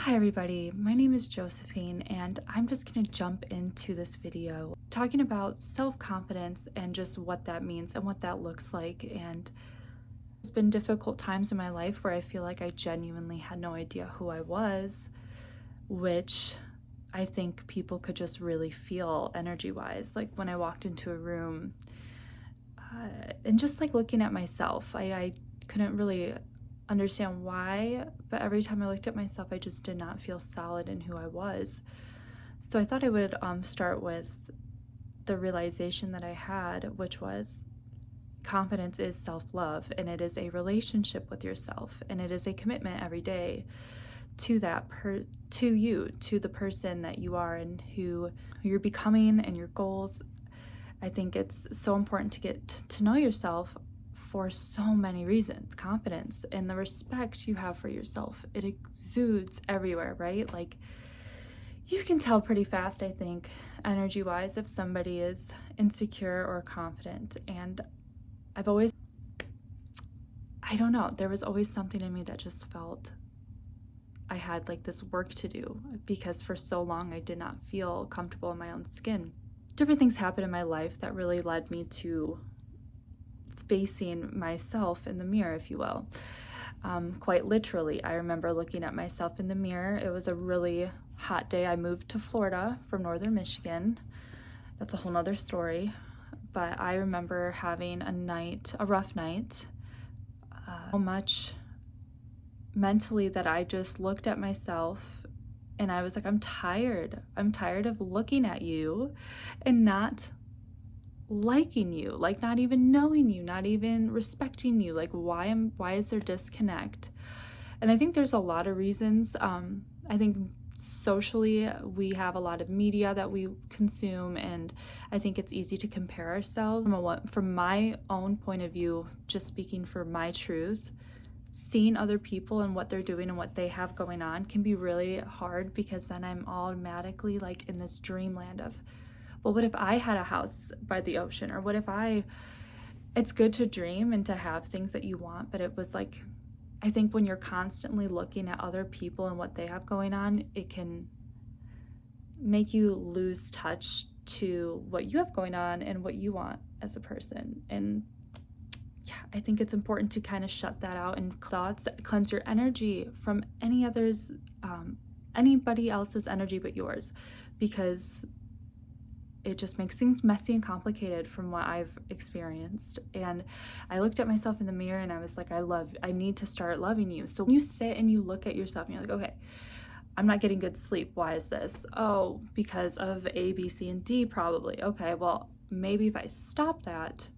Hi everybody, my name is Josephine and I'm just going to jump into this video talking about self-confidence and just what that means and what that looks like. And there's been difficult times in my life where I feel like I genuinely had no idea who I was, which I think people could just really feel energy-wise. Like when I walked into a room and just like looking at myself, I couldn't really understand why, but every time I looked at myself, I just did not feel solid in who I was. So I thought I would start with the realization that I had, which was confidence is self-love, and it is a relationship with yourself, and it is a commitment every day to to the person that you are and who you're becoming and your goals. I think it's so important to get to know yourself for so many reasons. Confidence and the respect you have for yourself, it exudes everywhere, right? Like you can tell pretty fast, I think, energy wise, if somebody is insecure or confident. And I don't know, there was always something in me that just felt I had like this work to do, because for so long I did not feel comfortable in my own skin. Different things happened in my life that really led me to facing myself in the mirror, if you will. Quite literally, I remember looking at myself in the mirror. It was a really hot day. I moved to Florida from northern Michigan. That's a whole nother story. But I remember having a rough night, so much mentally that I just looked at myself and I was like, I'm tired. I'm tired of looking at you and not liking you, like not even knowing you, not even respecting you. Like why is there disconnect? And I think there's a lot of reasons. I think socially we have a lot of media that we consume, and I think it's easy to compare ourselves. From my own point of view, just speaking for my truth, seeing other people and what they're doing and what they have going on can be really hard, because then I'm automatically like in this dreamland of, well, what if I had a house by the ocean? Or what if it's good to dream and to have things that you want, but it was like, I think when you're constantly looking at other people and what they have going on, it can make you lose touch to what you have going on and what you want as a person. And yeah, I think it's important to kind of shut that out and cleanse your energy from anybody else's energy but yours, because it just makes things messy and complicated from what I've experienced. And I looked at myself in the mirror and I was like, I need to start loving you. So when you sit and you look at yourself and you're like, okay, I'm not getting good sleep. Why is this? Oh, because of A, B, C, and D probably. Okay, well, maybe if I stop that,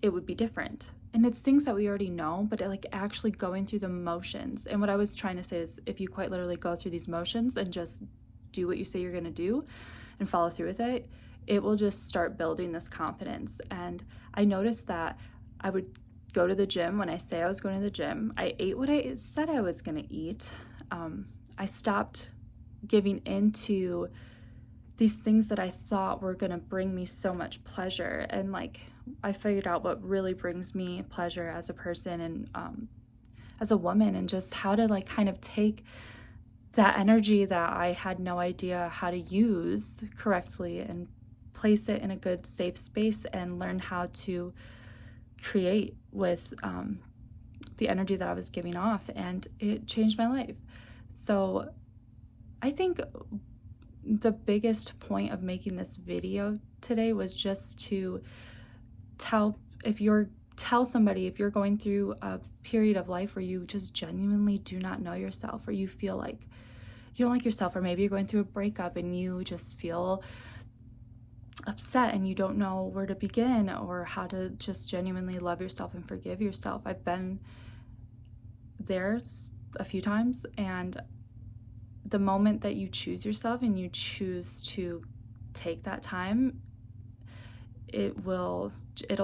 it would be different. And it's things that we already know, but like actually going through the motions. And what I was trying to say is, if you quite literally go through these motions and just do what you say you're gonna do and follow through with it, it will just start building this confidence. And I noticed that I would go to the gym. When I say I was going to the gym, I ate what I said I was gonna eat. I stopped giving into these things that I thought were gonna bring me so much pleasure. And like, I figured out what really brings me pleasure as a person and as a woman, and just how to like kind of take that energy that I had no idea how to use correctly and place it in a good, safe space and learn how to create with the energy that I was giving off. And it changed my life. So I think the biggest point of making this video today was just to tell somebody, if you're going through a period of life where you just genuinely do not know yourself, or you feel like you don't like yourself, or maybe you're going through a breakup and you just feel upset and you don't know where to begin or how to just genuinely love yourself and forgive yourself. I've been there a few times, and the moment that you choose yourself and you choose to take that time, it'll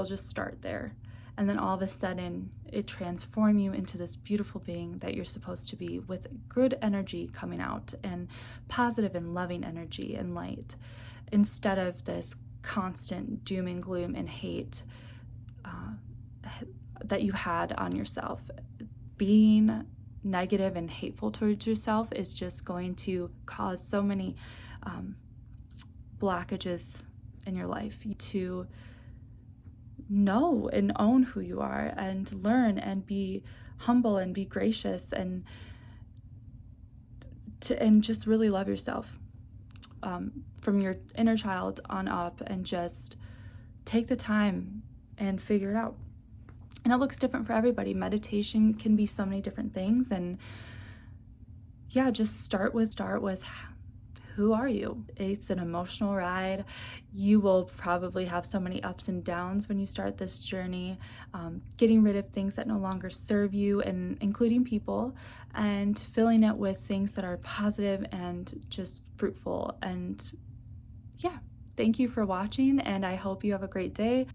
just start there. And then all of a sudden it transforms you into this beautiful being that you're supposed to be, with good energy coming out and positive and loving energy and light, instead of this constant doom and gloom and hate that you had on yourself. Being negative and hateful towards yourself is just going to cause so many blockages in your life. To know and own who you are and learn and be humble and be gracious and just really love yourself from your inner child on up, and just take the time and figure it out. And it looks different for everybody. Meditation can be so many different things, and yeah, just start with who are you? It's an emotional ride. You will probably have so many ups and downs when you start this journey, getting rid of things that no longer serve you, and including people, and filling it with things that are positive and just fruitful. And yeah, thank you for watching, and I hope you have a great day.